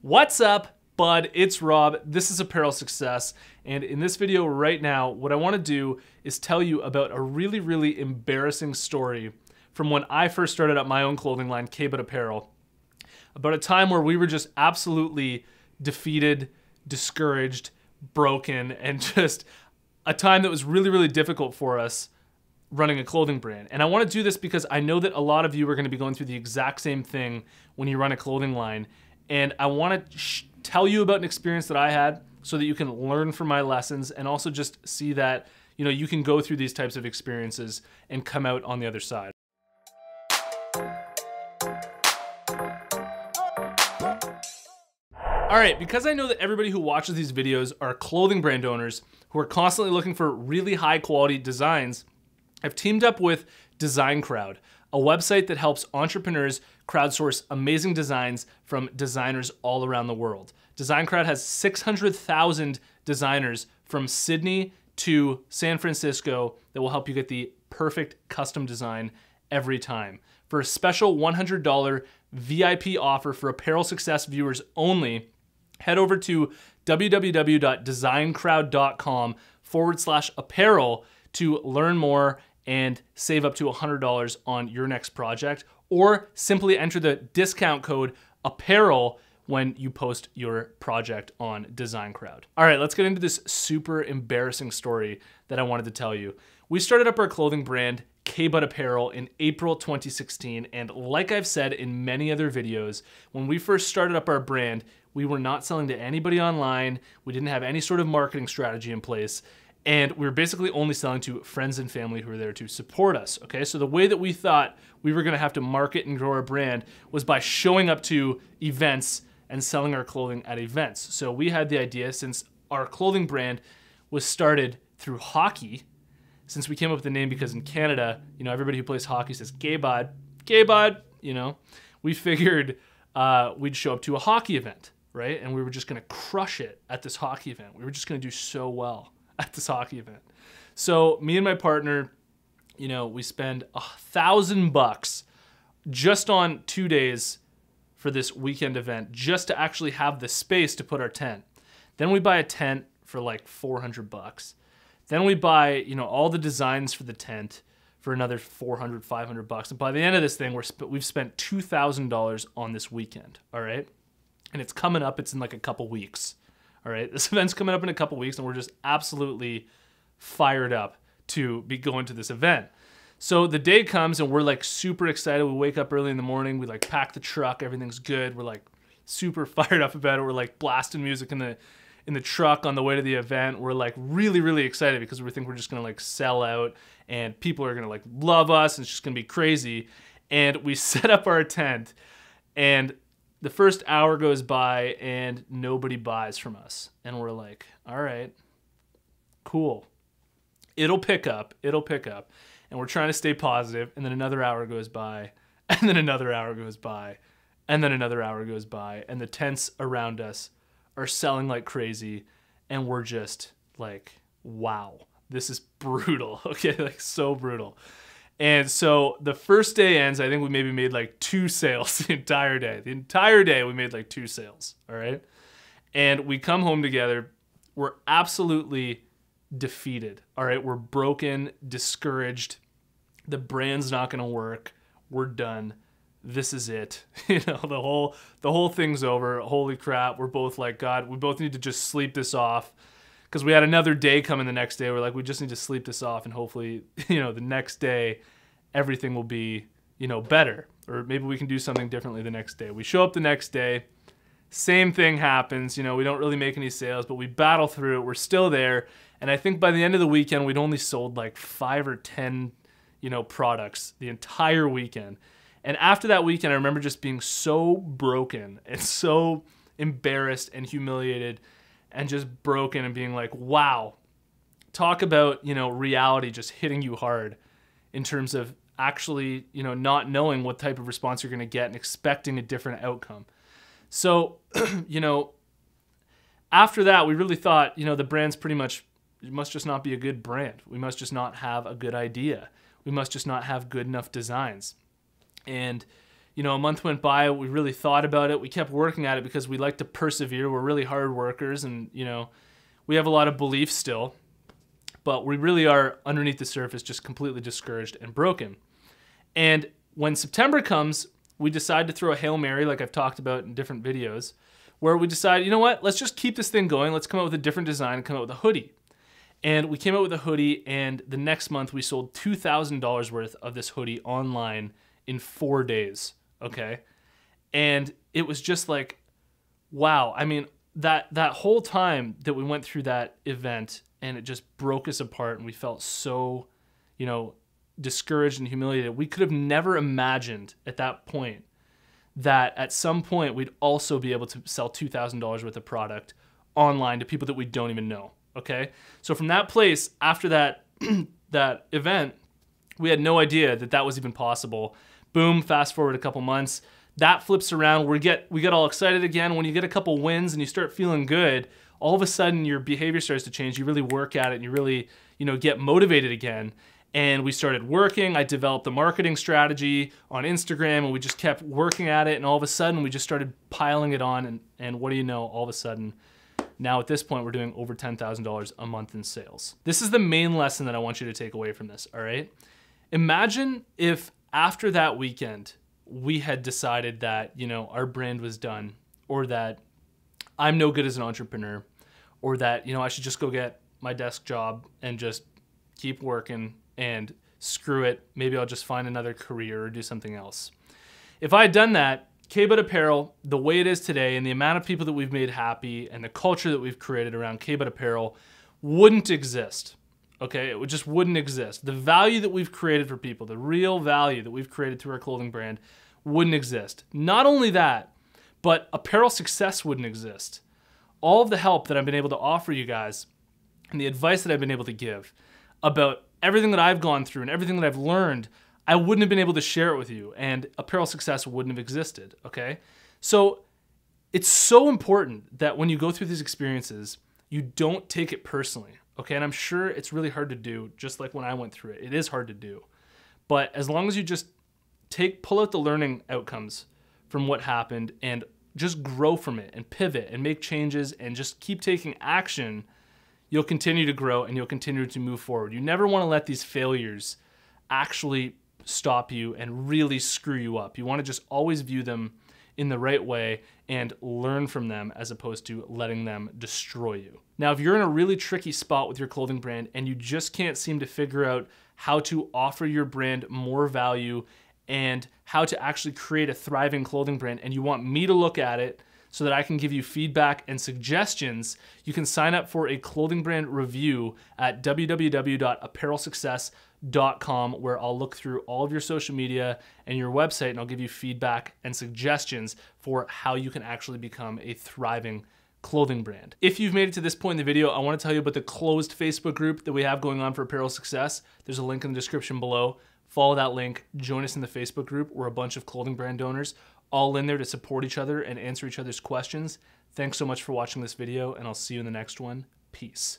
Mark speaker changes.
Speaker 1: What's up, bud? It's Rob. This is Apparel Success. And in this video right now, what I want to do is tell you about a really embarrassing story from when I first started up my own clothing line, K-Bud Apparel. About a time where we were just absolutely defeated, discouraged, broken, and just a time that was really difficult for us running a clothing brand. And I want to do this because I know that a lot of you are going to be going through the exact same thing when you run a clothing line. And I want to tell you about an experience that I had so that you can learn from my lessons and also just see that, you know, you can go through these types of experiences and come out on the other side. All right, because I know that everybody who watches these videos are clothing brand owners who are constantly looking for really high quality designs, I've teamed up with Design Crowd, a website that helps entrepreneurs crowdsource amazing designs from designers all around the world. Design Crowd has 600,000 designers from Sydney to San Francisco that will help you get the perfect custom design every time. For a special $100 VIP offer for Apparel Success viewers only, head over to www.designcrowd.com/apparel to learn more and save up to $100 on your next project, or simply enter the discount code APPAREL when you post your project on Design Crowd. All right, let's get into this super embarrassing story that I wanted to tell you. We started up our clothing brand, K-Bud Apparel, in April 2016, and like I've said in many other videos, when we first started up our brand, we were not selling to anybody online, we didn't have any sort of marketing strategy in place, and we were basically only selling to friends and family who were there to support us, okay? So the way that we thought we were gonna have to market and grow our brand was by showing up to events and selling our clothing at events. So we had the idea, since our clothing brand was started through hockey, since we came up with the name because in Canada, you know, everybody who plays hockey says K-Bud, K-Bud, you know, we figured we'd show up to a hockey event, right? And we were just gonna crush it at this hockey event. We were just gonna do so well at this hockey event. So me and my partner, you know, we spend $1,000 just on 2 days for this weekend event, just to actually have the space to put our tent. Then we buy a tent for like $400. Then we buy, you know, all the designs for the tent for another $400, $500. And by the end of this thing, we've spent $2,000 on this weekend, all right? And it's coming up, it's in like a couple weeks. All right, this event's coming up in a couple weeks and we're just absolutely fired up to be going to this event. So the day comes and we're like super excited. We wake up early in the morning, we like pack the truck, everything's good. We're like super fired up about it. We're like blasting music in the truck on the way to the event. We're like really excited because we think we're just gonna like sell out and people are gonna like love us and it's just gonna be crazy. And we set up our tent and the first hour goes by and nobody buys from us. And we're like, all right, cool. It'll pick up. And we're trying to stay positive. And then another hour goes by. And then another hour goes by. And then another hour goes by. And the tents around us are selling like crazy. And we're just like, wow, this is brutal. Okay, like so brutal. And so the first day ends, I think we maybe made like 2 sales the entire day. The entire day we made like 2 sales, all right? And we come home together, we're absolutely defeated, all right? We're broken, discouraged, the brand's not gonna work, we're done, this is it. You know, the whole thing's over, holy crap, we're both like, God, we both need to just sleep this off. Because we had another day coming the next day. We're like, we just need to sleep this off and hopefully, you know, the next day, everything will be, you know, better. Or maybe we can do something differently the next day. We show up the next day, same thing happens. You know, we don't really make any sales, but we battle through it. We're still there. And I think by the end of the weekend, we'd only sold like 5 or 10, you know, products the entire weekend. And after that weekend, I remember just being so broken and so embarrassed and humiliated and just broken and being like, wow, talk about, you know, reality just hitting you hard in terms of actually, you know, not knowing what type of response you're going to get and expecting a different outcome. So, you know, after that, we really thought, you know, the brand's pretty much, it must just not be a good brand. We must just not have a good idea. We must just not have good enough designs. And, you know, a month went by, we really thought about it. We kept working at it because we like to persevere. We're really hard workers, and, you know, we have a lot of belief still, but we really are, underneath the surface, just completely discouraged and broken. And when September comes, we decide to throw a Hail Mary, like I've talked about in different videos, where we decide, you know what, let's just keep this thing going. Let's come out with a different design and come out with a hoodie. And we came out with a hoodie, and the next month we sold $2,000 worth of this hoodie online in 4 days, okay? And it was just like, wow. I mean, that whole time that we went through that event, and it just broke us apart, and we felt so, you know, discouraged and humiliated. We could have never imagined at that point that at some point we'd also be able to sell $2,000 worth of product online to people that we don't even know, okay? So from that place, after that, that event, we had no idea that that was even possible. Boom, fast forward a couple months, that flips around, we get all excited again. When you get a couple wins and you start feeling good, all of a sudden your behavior starts to change. You really work at it, and you really, you know, get motivated again. And we started working. I developed a marketing strategy on Instagram, and we just kept working at it. And all of a sudden, we just started piling it on. And what do you know? All of a sudden, now at this point, we're doing over $10,000 a month in sales. This is the main lesson that I want you to take away from this, all right? Imagine if after that weekend, we had decided that, you know, our brand was done, or that I'm no good as an entrepreneur, or that, you know, I should just go get my desk job and just keep working, and screw it, maybe I'll just find another career or do something else. If I had done that, K-Bud Apparel, the way it is today, and the amount of people that we've made happy, and the culture that we've created around K-Bud Apparel wouldn't exist, okay? It just wouldn't exist. The value that we've created for people, the real value that we've created through our clothing brand wouldn't exist. Not only that, but apparel success wouldn't exist. All of the help that I've been able to offer you guys, and the advice that I've been able to give about everything that I've gone through and everything that I've learned, I wouldn't have been able to share it with you, and apparel success wouldn't have existed, okay? So it's so important that when you go through these experiences, you don't take it personally, okay? And I'm sure it's really hard to do, just like when I went through it. It is hard to do. But as long as you just pull out the learning outcomes from what happened and just grow from it and pivot and make changes and just keep taking action, you'll continue to grow and you'll continue to move forward. You never want to let these failures actually stop you and really screw you up. You want to just always view them in the right way and learn from them, as opposed to letting them destroy you. Now, if you're in a really tricky spot with your clothing brand and you just can't seem to figure out how to offer your brand more value and how to actually create a thriving clothing brand, and you want me to look at it so that I can give you feedback and suggestions, you can sign up for a clothing brand review at www.apparelsuccess.com, where I'll look through all of your social media and your website, and I'll give you feedback and suggestions for how you can actually become a thriving clothing brand. If you've made it to this point in the video, I want to tell you about the closed Facebook group that we have going on for Apparel Success. There's a link in the description below. Follow that link, join us in the Facebook group. We're a bunch of clothing brand owners all in there to support each other and answer each other's questions. Thanks so much for watching this video, and I'll see you in the next one. Peace.